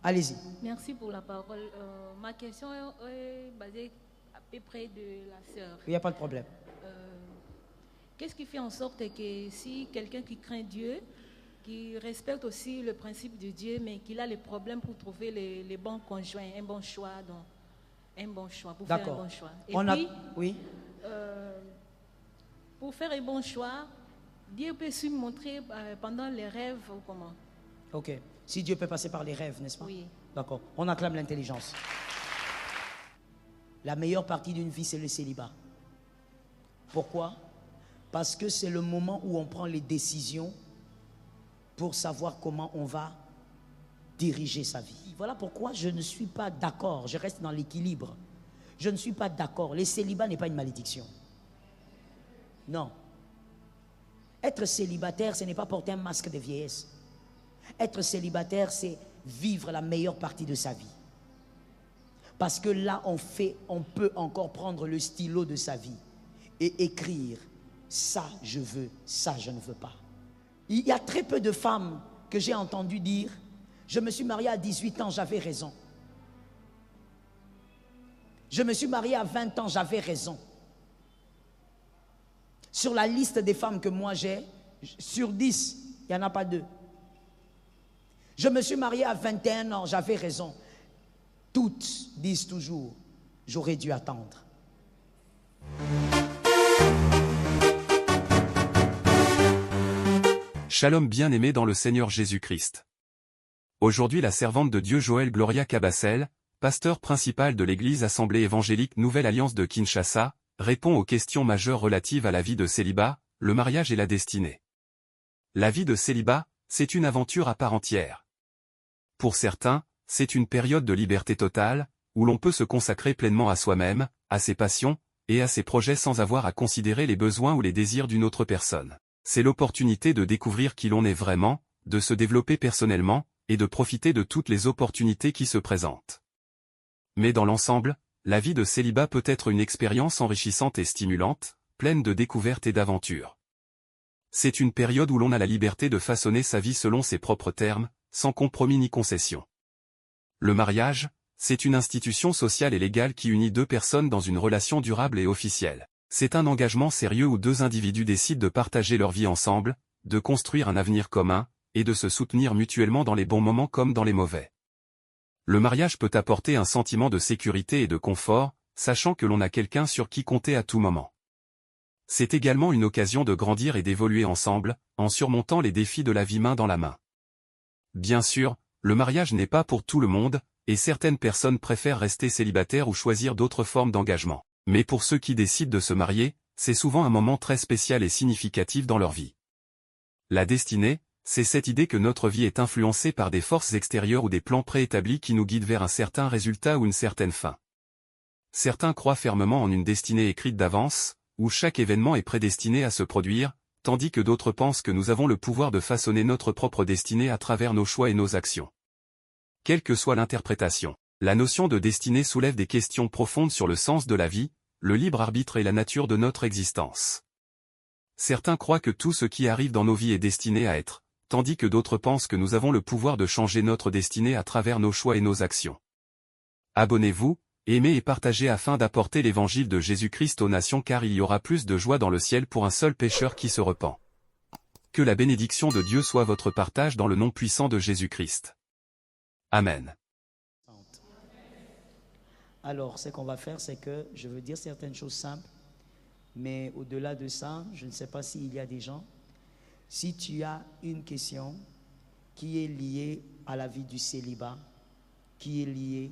Allez-y. Merci pour la parole. Ma question est basée à peu près de la sœur. Il n'y a pas de problème. Qu'est-ce qui fait en sorte que si quelqu'un qui craint Dieu, qui respecte aussi le principe de Dieu, mais qu'il a les problèmes pour trouver les bons conjoints, un bon choix, donc un bon choix, pour faire un bon choix. Et puis, oui. Pour faire un bon choix, Dieu peut se montrer pendant les rêves ou comment? Ok. Si Dieu peut passer par les rêves, n'est-ce pas? Oui. D'accord. On acclame l'intelligence. La meilleure partie d'une vie, c'est le célibat. Pourquoi? Parce que c'est le moment où on prend les décisions pour savoir comment on va diriger sa vie. Voilà pourquoi je ne suis pas d'accord. Je reste dans l'équilibre. Je ne suis pas d'accord. Le célibat n'est pas une malédiction. Non. Être célibataire, ce n'est pas porter un masque de vieillesse. Être célibataire, c'est vivre la meilleure partie de sa vie. Parce que là, on peut encore prendre le stylo de sa vie et écrire ça je veux, ça je ne veux pas. Il y a très peu de femmes que j'ai entendu dire je me suis mariée à 18 ans, j'avais raison. Je me suis mariée à 20 ans, j'avais raison. Sur la liste des femmes que moi j'ai, sur 10, il n'y en a pas 2. Je me suis mariée à 21 ans, j'avais raison. Toutes disent toujours, j'aurais dû attendre. Shalom bien-aimé dans le Seigneur Jésus-Christ. Aujourd'hui la servante de Dieu Joël Gloria Cabassel, pasteur principal de l'église Assemblée évangélique Nouvelle Alliance de Kinshasa, répond aux questions majeures relatives à la vie de célibat, le mariage et la destinée. La vie de célibat, c'est une aventure à part entière. Pour certains, c'est une période de liberté totale, où l'on peut se consacrer pleinement à soi-même, à ses passions, et à ses projets sans avoir à considérer les besoins ou les désirs d'une autre personne. C'est l'opportunité de découvrir qui l'on est vraiment, de se développer personnellement, et de profiter de toutes les opportunités qui se présentent. Mais dans l'ensemble, la vie de célibat peut être une expérience enrichissante et stimulante, pleine de découvertes et d'aventures. C'est une période où l'on a la liberté de façonner sa vie selon ses propres termes, sans compromis ni concession. Le mariage, c'est une institution sociale et légale qui unit deux personnes dans une relation durable et officielle. C'est un engagement sérieux où deux individus décident de partager leur vie ensemble, de construire un avenir commun, et de se soutenir mutuellement dans les bons moments comme dans les mauvais. Le mariage peut apporter un sentiment de sécurité et de confort, sachant que l'on a quelqu'un sur qui compter à tout moment. C'est également une occasion de grandir et d'évoluer ensemble, en surmontant les défis de la vie main dans la main. Bien sûr, le mariage n'est pas pour tout le monde, et certaines personnes préfèrent rester célibataires ou choisir d'autres formes d'engagement. Mais pour ceux qui décident de se marier, c'est souvent un moment très spécial et significatif dans leur vie. La destinée, c'est cette idée que notre vie est influencée par des forces extérieures ou des plans préétablis qui nous guident vers un certain résultat ou une certaine fin. Certains croient fermement en une destinée écrite d'avance, où chaque événement est prédestiné à se produire, tandis que d'autres pensent que nous avons le pouvoir de façonner notre propre destinée à travers nos choix et nos actions. Quelle que soit l'interprétation, la notion de destinée soulève des questions profondes sur le sens de la vie, le libre arbitre et la nature de notre existence. Certains croient que tout ce qui arrive dans nos vies est destiné à être, tandis que d'autres pensent que nous avons le pouvoir de changer notre destinée à travers nos choix et nos actions. Abonnez-vous, aimez et partagez afin d'apporter l'évangile de Jésus-Christ aux nations car il y aura plus de joie dans le ciel pour un seul pécheur qui se repent. Que la bénédiction de Dieu soit votre partage dans le nom puissant de Jésus-Christ. Amen. Alors, ce qu'on va faire, c'est que je veux dire certaines choses simples, mais au-delà de ça, je ne sais pas s'il y a des gens. Si tu as une question qui est liée à la vie du célibat, qui est liée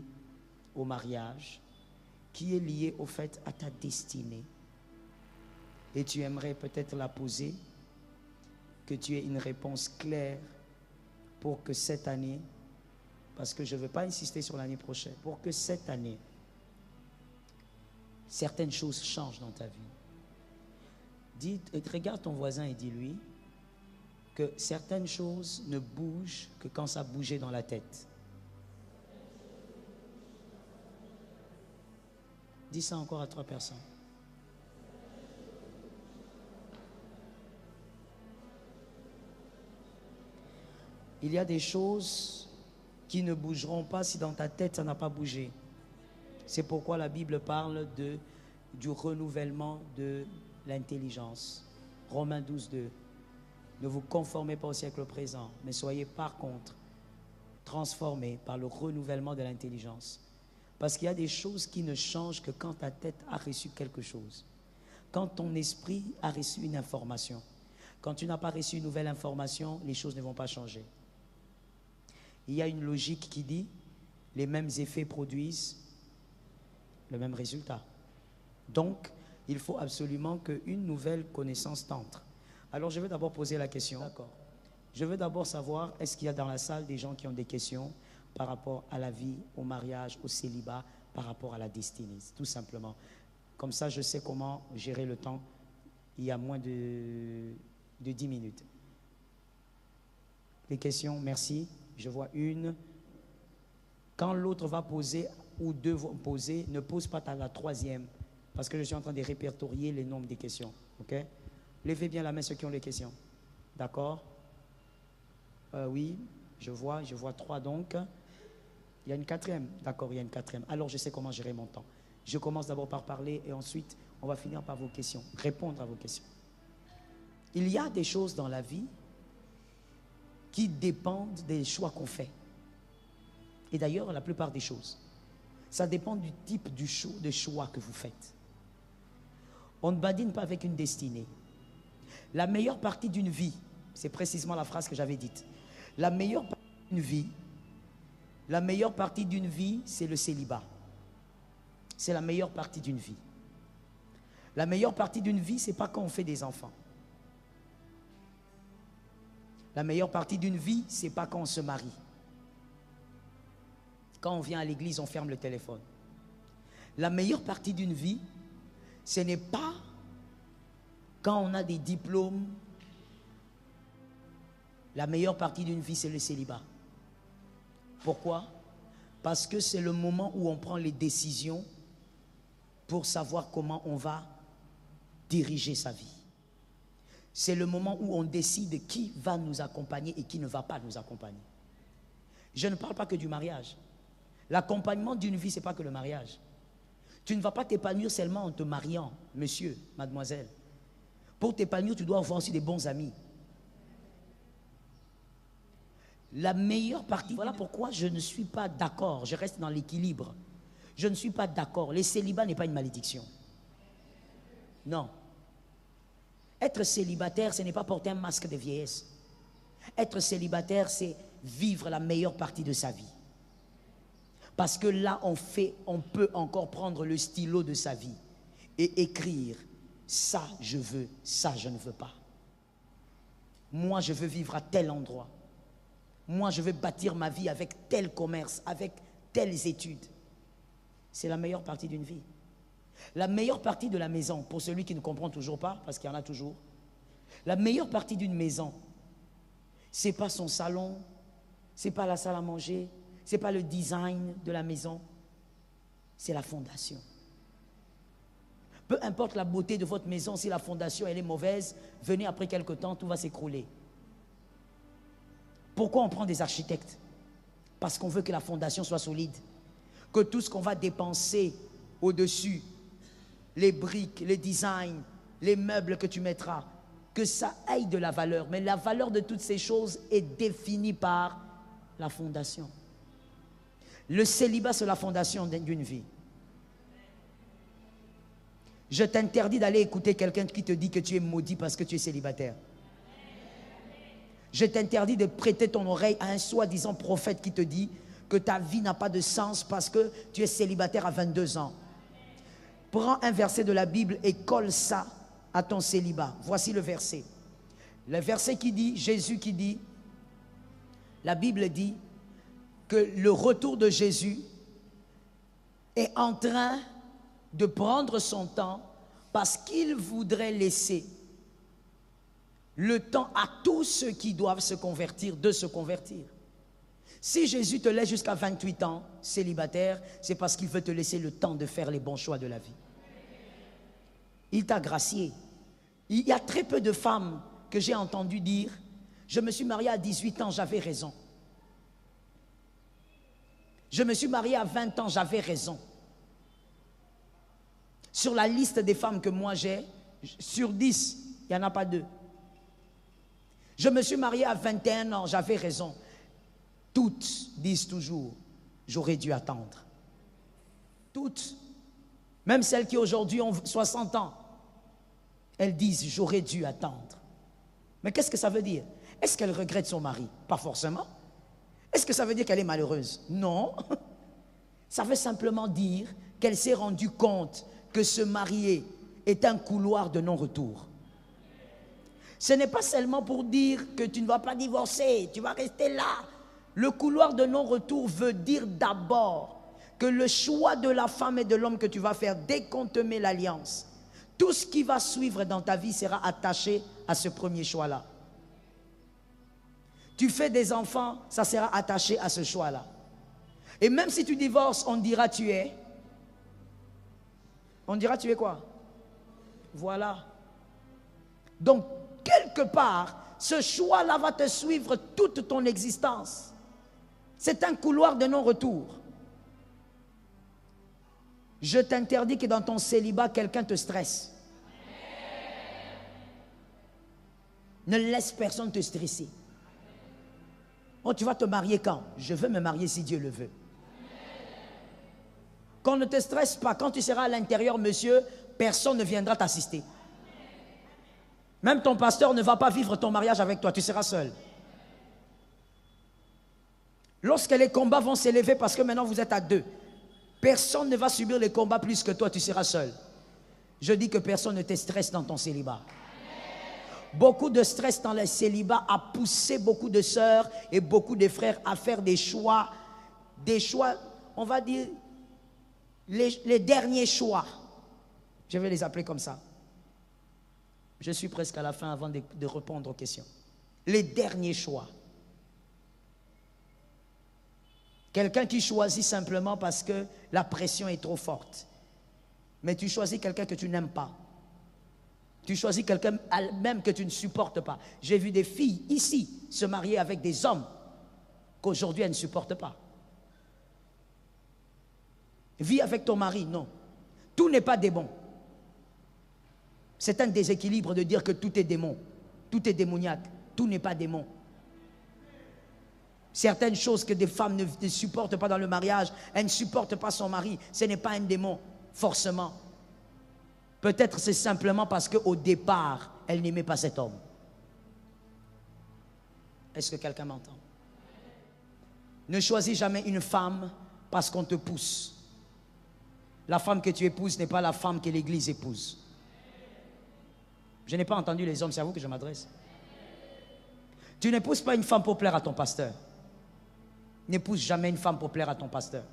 au mariage, qui est liée au fait à ta destinée, et tu aimerais peut-être la poser, que tu aies une réponse claire pour que cette année, parce que je ne veux pas insister sur l'année prochaine, pour que cette année, certaines choses changent dans ta vie. Regarde ton voisin et dis-lui que certaines choses ne bougent que quand ça bougeait dans la tête. Dis ça encore à 3 personnes. Il y a des choses qui ne bougeront pas si dans ta tête ça n'a pas bougé. C'est pourquoi la Bible parle du renouvellement de l'intelligence. Romains 12, 2. Ne vous conformez pas au siècle présent, mais soyez par contre transformés par le renouvellement de l'intelligence. Parce qu'il y a des choses qui ne changent que quand ta tête a reçu quelque chose. Quand ton esprit a reçu une information. Quand tu n'as pas reçu une nouvelle information, les choses ne vont pas changer. Il y a une logique qui dit les mêmes effets produisent le même résultat. Donc, il faut absolument qu'une nouvelle connaissance t'entre. Alors, je vais d'abord poser la question. D'accord. Je veux d'abord savoir, est-ce qu'il y a dans la salle des gens qui ont des questions par rapport à la vie, au mariage, au célibat, par rapport à la destinée, tout simplement. Comme ça, je sais comment gérer le temps. Il y a moins de 10 minutes. Les questions, merci. Je vois une. Quand l'autre va poser ou deux vont poser, ne pose pas la troisième, parce que je suis en train de répertorier les nombres des questions. Ok? Levez bien la main ceux qui ont les questions. D'accord? Oui, je vois 3 donc. Il y a une quatrième. D'accord, il y a une quatrième. Alors je sais comment gérer mon temps. Je commence d'abord par parler et ensuite on va finir par vos questions, répondre à vos questions. Il y a des choses dans la vie qui dépendent des choix qu'on fait. Et d'ailleurs, la plupart des choses, ça dépend du type de choix que vous faites. On ne badine pas avec une destinée. La meilleure partie d'une vie, c'est précisément la phrase que j'avais dite. La meilleure partie d'une vie, c'est le célibat. C'est la meilleure partie d'une vie. La meilleure partie d'une vie, c'est pas quand on fait des enfants. La meilleure partie d'une vie, c'est pas quand on se marie. Quand on vient à l'église, on ferme le téléphone. La meilleure partie d'une vie, ce n'est pas quand on a des diplômes. La meilleure partie d'une vie, c'est le célibat. Pourquoi? Parce que c'est le moment où on prend les décisions pour savoir comment on va diriger sa vie. C'est le moment où on décide qui va nous accompagner et qui ne va pas nous accompagner. Je ne parle pas que du mariage. L'accompagnement d'une vie, ce n'est pas que le mariage. Tu ne vas pas t'épanouir seulement en te mariant, monsieur, mademoiselle. Pour t'épanouir, tu dois avoir aussi des bons amis. La meilleure partie, voilà pourquoi je ne suis pas d'accord, je reste dans l'équilibre. Je ne suis pas d'accord, le célibat n'est pas une malédiction. Non. Être célibataire, ce n'est pas porter un masque de vieillesse. Être célibataire, c'est vivre la meilleure partie de sa vie. Parce que là, on peut encore prendre le stylo de sa vie et écrire ça je veux, ça je ne veux pas. Moi, je veux vivre à tel endroit. Moi, je veux bâtir ma vie avec tel commerce, avec telles études. C'est la meilleure partie d'une vie. La meilleure partie de la maison, pour celui qui ne comprend toujours pas, parce qu'il y en a toujours, la meilleure partie d'une maison, ce n'est pas son salon, ce n'est pas la salle à manger, ce n'est pas le design de la maison, c'est la fondation. Peu importe la beauté de votre maison, si la fondation elle est mauvaise, venez après quelque temps, tout va s'écrouler. Pourquoi on prend des architectes? Parce qu'on veut que la fondation soit solide. Que tout ce qu'on va dépenser au-dessus, les briques, les designs, les meubles que tu mettras, que ça aille de la valeur. Mais la valeur de toutes ces choses est définie par la fondation. Le célibat, c'est la fondation d'une vie. Je t'interdis d'aller écouter quelqu'un qui te dit que tu es maudit parce que tu es célibataire. Je t'interdis de prêter ton oreille à un soi-disant prophète qui te dit que ta vie n'a pas de sens parce que tu es célibataire à 22 ans. Prends un verset de la Bible et colle ça à ton célibat. Voici le verset. Le verset qui dit, Jésus qui dit, la Bible dit que le retour de Jésus est en train de prendre son temps parce qu'il voudrait laisser le temps à tous ceux qui doivent se convertir de se convertir. Si Jésus te laisse jusqu'à 28 ans célibataire, c'est parce qu'il veut te laisser le temps de faire les bons choix de la vie. Il t'a gracié. Il y a très peu de femmes que j'ai entendu dire « Je me suis mariée à 18 ans, j'avais raison. » Je me suis marié à 20 ans, j'avais raison. Sur la liste des femmes que moi j'ai, sur 10, il n'y en a pas 2. Je me suis marié à 21 ans, j'avais raison. Toutes disent toujours, j'aurais dû attendre. Toutes, même celles qui aujourd'hui ont 60 ans, elles disent, j'aurais dû attendre. Mais qu'est-ce que ça veut dire? Est-ce qu'elle regrette son mari? Pas forcément. Est-ce que ça veut dire qu'elle est malheureuse? Non. Ça veut simplement dire qu'elle s'est rendue compte que se marier est un couloir de non-retour. Ce n'est pas seulement pour dire que tu ne vas pas divorcer, tu vas rester là. Le couloir de non-retour veut dire d'abord que le choix de la femme et de l'homme que tu vas faire dès qu'on te met l'alliance, tout ce qui va suivre dans ta vie sera attaché à ce premier choix-là. Tu fais des enfants, ça sera attaché à ce choix-là. Et même si tu divorces, on dira tu es. On dira tu es quoi? Voilà. Donc, quelque part, ce choix-là va te suivre toute ton existence. C'est un couloir de non-retour. Je t'interdis que dans ton célibat, quelqu'un te stresse. Ne laisse personne te stresser. Oh, tu vas te marier quand? Je veux me marier si Dieu le veut. Qu'on ne te stresse pas. Quand tu seras à l'intérieur, monsieur, personne ne viendra t'assister. Même ton pasteur ne va pas vivre ton mariage avec toi. Tu seras seul. Lorsque les combats vont s'élever, parce que maintenant vous êtes à 2, personne ne va subir les combats plus que toi. Tu seras seul. Je dis que personne ne te stresse dans ton célibat. Beaucoup de stress dans le célibat a poussé beaucoup de sœurs et beaucoup de frères à faire des choix, on va dire, les derniers choix. Je vais les appeler comme ça. Je suis presque à la fin avant de répondre aux questions. Les derniers choix. Quelqu'un qui choisit simplement parce que la pression est trop forte. Mais tu choisis quelqu'un que tu n'aimes pas. Tu choisis quelqu'un même que tu ne supportes pas. J'ai vu des filles ici se marier avec des hommes qu'aujourd'hui elles ne supportent pas. Vis avec ton mari, non. Tout n'est pas démon. C'est un déséquilibre de dire que tout est démon. Tout est démoniaque. Tout n'est pas démon. Certaines choses que des femmes ne supportent pas dans le mariage, elles ne supportent pas son mari. Ce n'est pas un démon, forcément. Peut-être c'est simplement parce qu'au départ, elle n'aimait pas cet homme. Est-ce que quelqu'un m'entend? Ne choisis jamais une femme parce qu'on te pousse. La femme que tu épouses n'est pas la femme que l'Église épouse. Je n'ai pas entendu les hommes, c'est à vous que je m'adresse. Tu n'épouses pas une femme pour plaire à ton pasteur. N'épouse jamais une femme pour plaire à ton pasteur.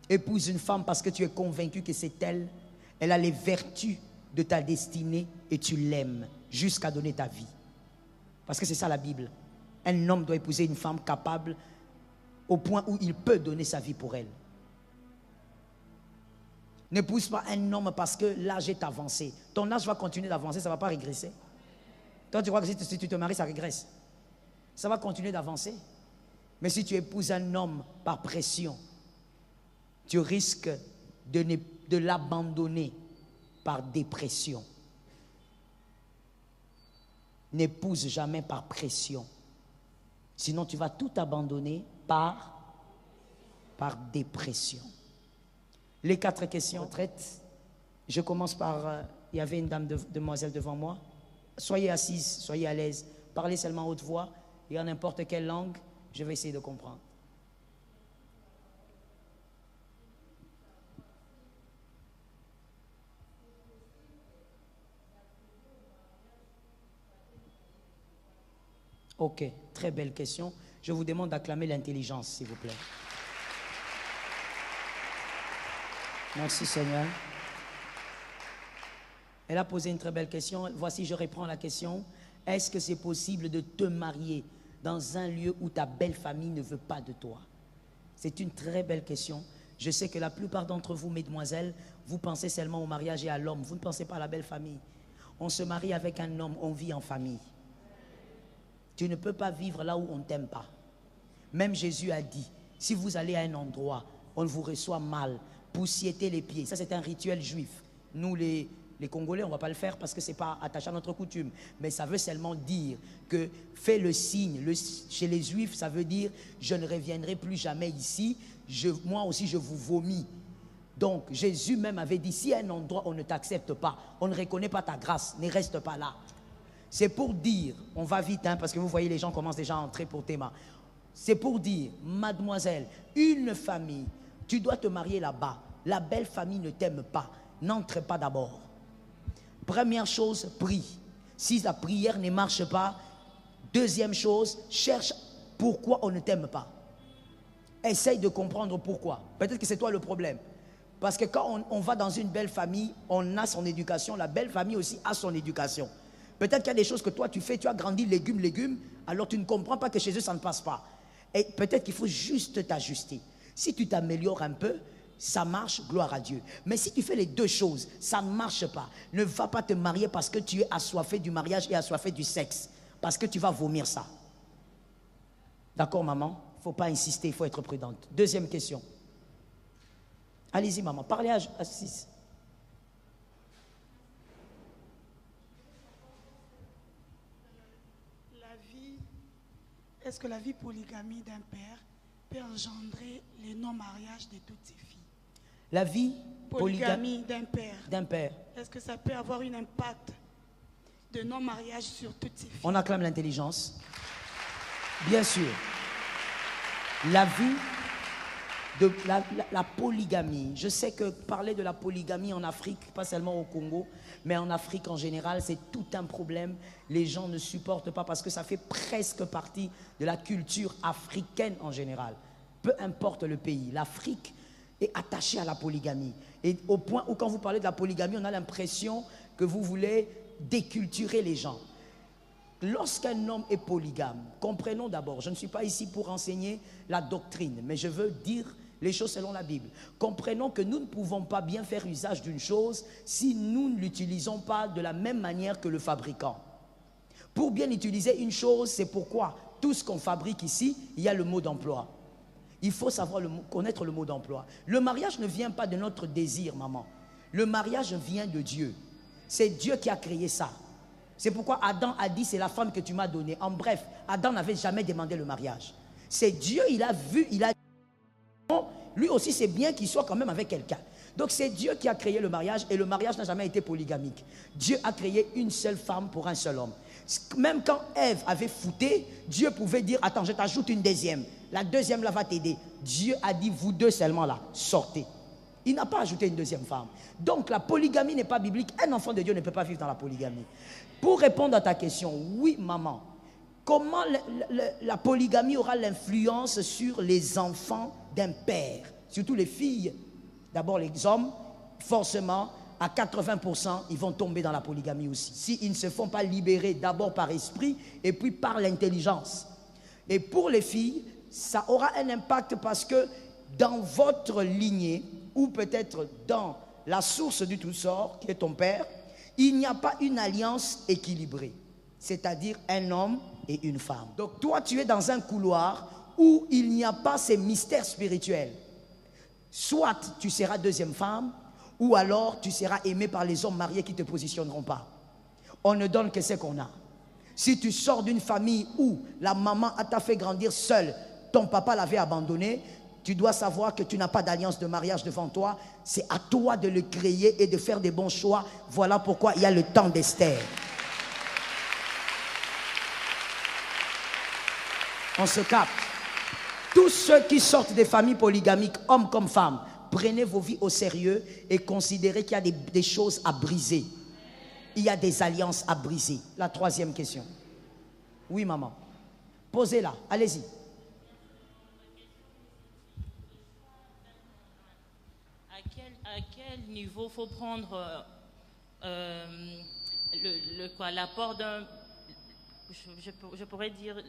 Épouse une femme parce que tu es convaincu que c'est elle. Elle a les vertus de ta destinée et tu l'aimes jusqu'à donner ta vie. Parce que c'est ça la Bible. Un homme doit épouser une femme capable au point où il peut donner sa vie pour elle. N'épouse pas un homme parce que l'âge est avancé. Ton âge va continuer d'avancer, ça ne va pas régresser. Toi, tu crois que si tu te maries, ça régresse. Ça va continuer d'avancer. Mais si tu épouses un homme par pression, tu risques de l'abandonner par dépression. N'épouse jamais par pression. Sinon, tu vas tout abandonner par dépression. Les 4 questions traites. Je commence par... il y avait une demoiselle devant moi. Soyez assise, soyez à l'aise. Parlez seulement haute voix et en n'importe quelle langue. Je vais essayer de comprendre. Ok, très belle question. Je vous demande d'acclamer l'intelligence, s'il vous plaît. Merci Seigneur. Elle a posé une très belle question. Voici, je reprends la question. Est-ce que c'est possible de te marier dans un lieu où ta belle famille ne veut pas de toi? C'est une très belle question. Je sais que la plupart d'entre vous, mesdemoiselles, vous pensez seulement au mariage et à l'homme. Vous ne pensez pas à la belle famille. On se marie avec un homme, on vit en famille. Tu ne peux pas vivre là où on ne t'aime pas. Même Jésus a dit, Si vous allez à un endroit, on vous reçoit mal, poussiéter les pieds. Ça, c'est un rituel juif. Nous, les Congolais, on ne va pas le faire parce que ce n'est pas attaché à notre coutume. Mais ça veut seulement dire que fais le signe. Chez les Juifs, ça veut dire je ne reviendrai plus jamais ici. Moi aussi, je vous vomis. Donc, Jésus même avait dit, si à un endroit on ne t'accepte pas, on ne reconnaît pas ta grâce, ne reste pas là. C'est pour dire, on va vite, hein, parce que vous voyez, les gens commencent déjà à entrer pour Théma. C'est pour dire, mademoiselle, une famille, tu dois te marier là-bas. La belle famille ne t'aime pas. N'entre pas d'abord. Première chose, prie. Si la prière ne marche pas, deuxième chose, cherche pourquoi on ne t'aime pas. Essaye de comprendre pourquoi. Peut-être que c'est toi le problème. Parce que quand on va dans une belle famille, on a son éducation. La belle famille aussi a son éducation. Peut-être qu'il y a des choses que toi tu fais, tu as grandi légumes, alors tu ne comprends pas que chez eux ça ne passe pas. Et peut-être qu'il faut juste t'ajuster. Si tu t'améliores un peu, ça marche, gloire à Dieu. Mais si tu fais les deux choses, ça ne marche pas. Ne va pas te marier parce que tu es assoiffé du mariage et assoiffé du sexe. Parce que tu vas vomir ça. D'accord, maman? Il ne faut pas insister, il faut être prudente. Deuxième question. Allez-y, maman, parlez à 6. Est-ce que la vie polygamie d'un père peut engendrer le non-mariage de toutes ses filles? La vie polygamie d'un père. Est-ce que ça peut avoir un impact de non-mariage sur toutes ses filles? On acclame l'intelligence. Bien sûr. La vie de la polygamie. Je sais que parler de la polygamie en Afrique, pas seulement au Congo, mais en Afrique en général, c'est tout un problème. Les gens ne supportent pas parce que ça fait presque partie de la culture africaine en général. Peu importe le pays, l'Afrique est attachée à la polygamie. Et au point où quand vous parlez de la polygamie, on a l'impression que vous voulez déculturer les gens. Lorsqu'un homme est polygame, comprenons d'abord, je ne suis pas ici pour enseigner la doctrine, mais je veux dire les choses selon la Bible. Comprenons que nous ne pouvons pas bien faire usage d'une chose si nous ne l'utilisons pas de la même manière que le fabricant. Pour bien utiliser une chose, c'est pourquoi tout ce qu'on fabrique ici, il y a le mot d'emploi. Il faut savoir connaître le mot d'emploi. Le mariage ne vient pas de notre désir, maman. Le mariage vient de Dieu. C'est Dieu qui a créé ça. C'est pourquoi Adam a dit, c'est la femme que tu m'as donnée. En bref, Adam n'avait jamais demandé le mariage. C'est Dieu, il a vu, il a dit, lui aussi c'est bien qu'il soit quand même avec quelqu'un. Donc c'est Dieu qui a créé le mariage et le mariage n'a jamais été polygamique. Dieu a créé une seule femme pour un seul homme. Même quand Ève avait fouté, Dieu pouvait dire, attends, je t'ajoute une deuxième. La deuxième là va t'aider. Dieu a dit, vous deux seulement là, sortez. Il n'a pas ajouté une deuxième femme. Donc la polygamie n'est pas biblique. Un enfant de Dieu ne peut pas vivre dans la polygamie. Pour répondre à ta question, oui maman, comment la polygamie aura l'influence sur les enfants d'un père, surtout les filles? D'abord les hommes, forcément, à 80%, ils vont tomber dans la polygamie aussi. S'ils ne se font pas libérer d'abord par esprit et puis par l'intelligence. Et pour les filles, ça aura un impact parce que dans votre lignée, ou peut-être dans la source du tout sort, qui est ton père, il n'y a pas une alliance équilibrée. C'est-à-dire un homme et une femme. Donc toi, tu es dans un couloir où il n'y a pas ces mystères spirituels. Soit tu seras deuxième femme, ou alors tu seras aimé par les hommes mariés qui ne te positionneront pas. On ne donne que ce qu'on a. Si tu sors d'une famille où la maman t'a fait grandir seule, ton papa l'avait abandonné, tu dois savoir que tu n'as pas d'alliance de mariage devant toi. C'est à toi de le créer et de faire des bons choix. Voilà pourquoi il y a le temps d'Esther. On se capte. Tous ceux qui sortent des familles polygamiques, hommes comme femmes, prenez vos vies au sérieux et considérez qu'il y a des choses à briser. Il y a des alliances à briser. La troisième question. Oui, maman. Posez-la. Allez-y. À quel niveau faut prendre l'apport d'un, je pourrais dire,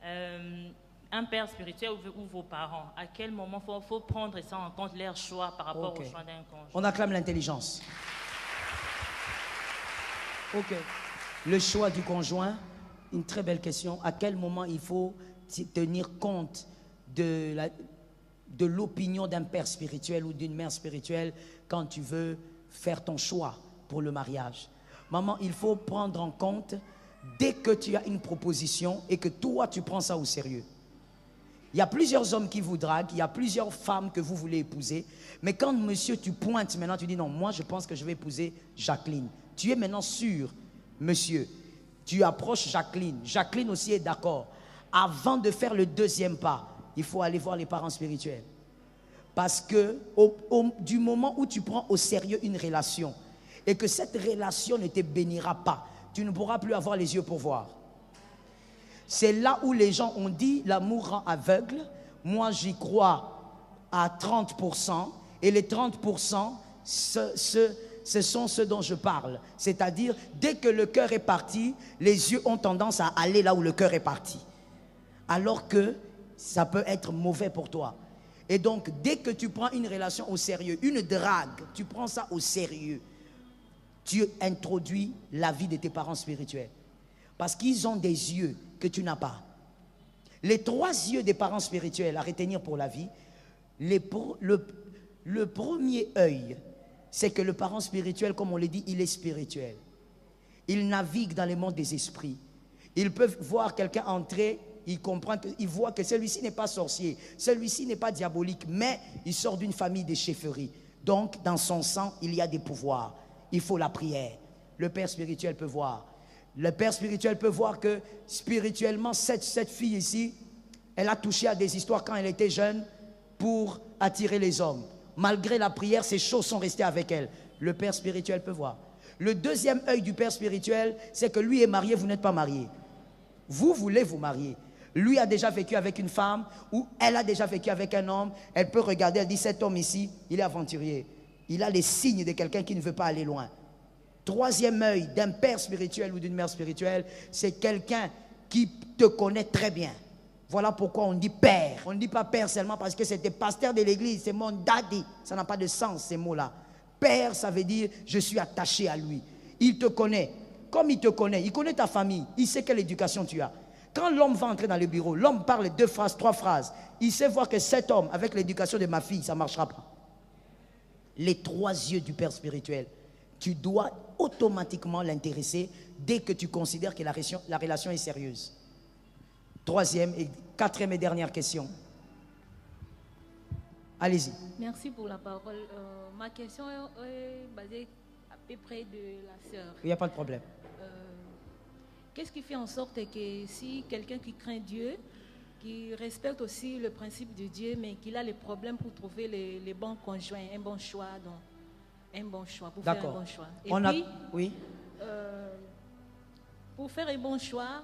un père spirituel ou vos parents? À quel moment faut prendre ça en compte, leur choix par rapport au choix d'un conjoint? On acclame l'intelligence. Ok. Le choix du conjoint, une très belle question. À quel moment il faut tenir compte de l'opinion d'un père spirituel ou d'une mère spirituelle quand tu veux faire ton choix pour le mariage. Maman, il faut prendre en compte dès que tu as une proposition et que toi tu prends ça au sérieux. Il y a plusieurs hommes qui vous draguent, il y a plusieurs femmes que vous voulez épouser, mais quand monsieur tu pointes maintenant, tu dis non, moi je pense que je vais épouser Jacqueline. Tu es maintenant sûr, monsieur, tu approches Jacqueline, Jacqueline aussi est d'accord. Avant de faire le deuxième pas, il faut aller voir les parents spirituels. Parce que du moment où tu prends au sérieux une relation et que cette relation ne te bénira pas, tu ne pourras plus avoir les yeux pour voir. C'est là où les gens ont dit l'amour rend aveugle. Moi j'y crois à 30% et les 30% ce sont ceux dont je parle. C'est-à-dire dès que le cœur est parti, les yeux ont tendance à aller là où le cœur est parti. Alors que ça peut être mauvais pour toi. Et donc, dès que tu prends une relation au sérieux, une drague, tu prends ça au sérieux, tu introduis la vie de tes parents spirituels. Parce qu'ils ont des yeux que tu n'as pas. Les 3 yeux des parents spirituels à retenir pour la vie, le premier œil, c'est que le parent spirituel, comme on l'a dit, il est spirituel. Il navigue dans les mondes des esprits. Ils peuvent voir quelqu'un entrer. Il voit que celui-ci n'est pas sorcier, celui-ci n'est pas diabolique, mais il sort d'une famille de chefferie. Donc, dans son sang, il y a des pouvoirs. Il faut la prière. Le père spirituel peut voir. Le père spirituel peut voir que spirituellement, cette fille ici, elle a touché à des histoires quand elle était jeune pour attirer les hommes. Malgré la prière, ces choses sont restées avec elle. Le père spirituel peut voir. Le deuxième œil du père spirituel, c'est que lui est marié, vous n'êtes pas marié. Vous voulez vous marier. Lui a déjà vécu avec une femme ou elle a déjà vécu avec un homme. Elle peut regarder, elle dit cet homme ici, il est aventurier. Il a les signes de quelqu'un qui ne veut pas aller loin. Troisième œil d'un père spirituel ou d'une mère spirituelle, c'est quelqu'un qui te connaît très bien. Voilà pourquoi on dit père. On ne dit pas père seulement parce que c'était pasteur de l'église, c'est mon daddy. Ça n'a pas de sens ces mots-là. Père, ça veut dire je suis attaché à lui. Il te connaît. Comme il te connaît, il connaît ta famille, il sait quelle éducation tu as. Quand l'homme va entrer dans le bureau, l'homme parle 2 phrases, 3 phrases. Il sait voir que cet homme, avec l'éducation de ma fille, ça ne marchera pas. Les 3 yeux du père spirituel, tu dois automatiquement l'intéresser dès que tu considères que la relation est sérieuse. 3e et 4e et dernière question. Allez-y. Merci pour la parole. Ma question est basée à peu près de la sœur. Il n'y a pas de problème. Qu'est-ce qui fait en sorte que si quelqu'un qui craint Dieu, qui respecte aussi le principe de Dieu, mais qu'il a les problèmes pour trouver les bons conjoints, un bon choix, donc un bon choix, pour faire un bon choix. Et puis, oui. Pour faire un bon choix,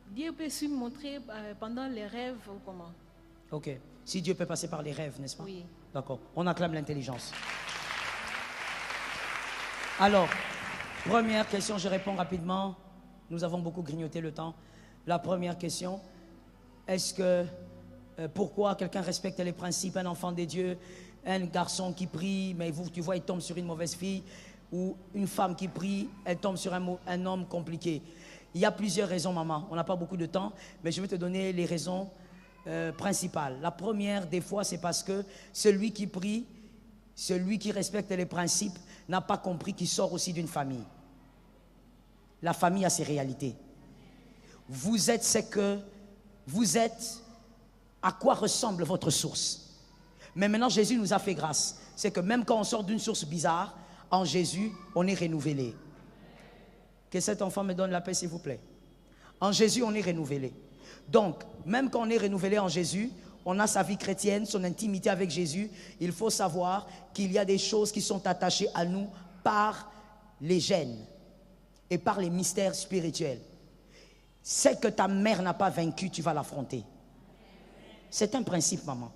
Dieu peut se montrer pendant les rêves ou comment? Ok. Si Dieu peut passer par les rêves, n'est-ce pas? Oui. D'accord. On acclame l'intelligence. Alors, première question, je réponds rapidement. Nous avons beaucoup grignoté le temps. La première question, est-ce que, pourquoi quelqu'un respecte les principes, un enfant de Dieu, un garçon qui prie, mais tu vois, il tombe sur une mauvaise fille, ou une femme qui prie, elle tombe sur un homme compliqué. Il y a plusieurs raisons, maman. On n'a pas beaucoup de temps, mais je vais te donner les raisons principales. La première, des fois, c'est parce que celui qui prie, celui qui respecte les principes, n'a pas compris qu'il sort aussi d'une famille. La famille a ses réalités. Vous êtes ce que vous êtes, à quoi ressemble votre source. Mais maintenant, Jésus nous a fait grâce. C'est que même quand on sort d'une source bizarre, en Jésus, on est renouvelé. Que cet enfant me donne la paix, s'il vous plaît. En Jésus, on est renouvelé. Donc, même quand on est renouvelé en Jésus, on a sa vie chrétienne, son intimité avec Jésus. Il faut savoir qu'il y a des choses qui sont attachées à nous par les gènes et par les mystères spirituels. Ce que ta mère n'a pas vaincu, tu vas l'affronter. C'est un principe, maman.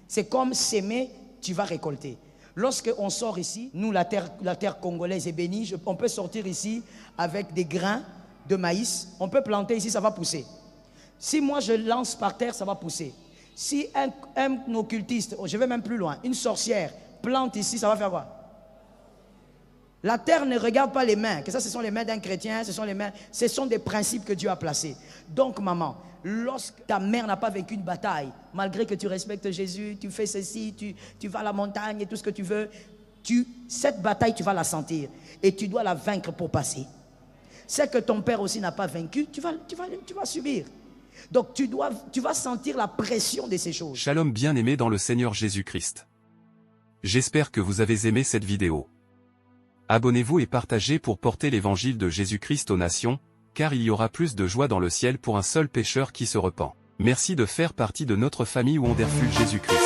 C'est comme s'aimer, tu vas récolter. Lorsqu'on sort ici, nous, la terre congolaise est bénie. On peut sortir ici avec des grains de maïs. On peut planter ici, ça va pousser. Si moi je lance par terre, ça va pousser. Si un occultiste, je vais même plus loin, une sorcière plante ici, ça va faire quoi? La terre ne regarde pas les mains, que ça ce sont les mains d'un chrétien, ce sont des principes que Dieu a placés. Donc maman, lorsque ta mère n'a pas vaincu une bataille, malgré que tu respectes Jésus, tu fais ceci, tu vas à la montagne et tout ce que tu veux, cette bataille tu vas la sentir et tu dois la vaincre pour passer. C'est que ton père aussi n'a pas vaincu, tu vas subir. Donc tu vas sentir la pression de ces choses. Shalom bien-aimés dans le Seigneur Jésus-Christ. J'espère que vous avez aimé cette vidéo. Abonnez-vous et partagez pour porter l'évangile de Jésus-Christ aux nations, car il y aura plus de joie dans le ciel pour un seul pécheur qui se repent. Merci de faire partie de notre famille Wonderful Jésus-Christ.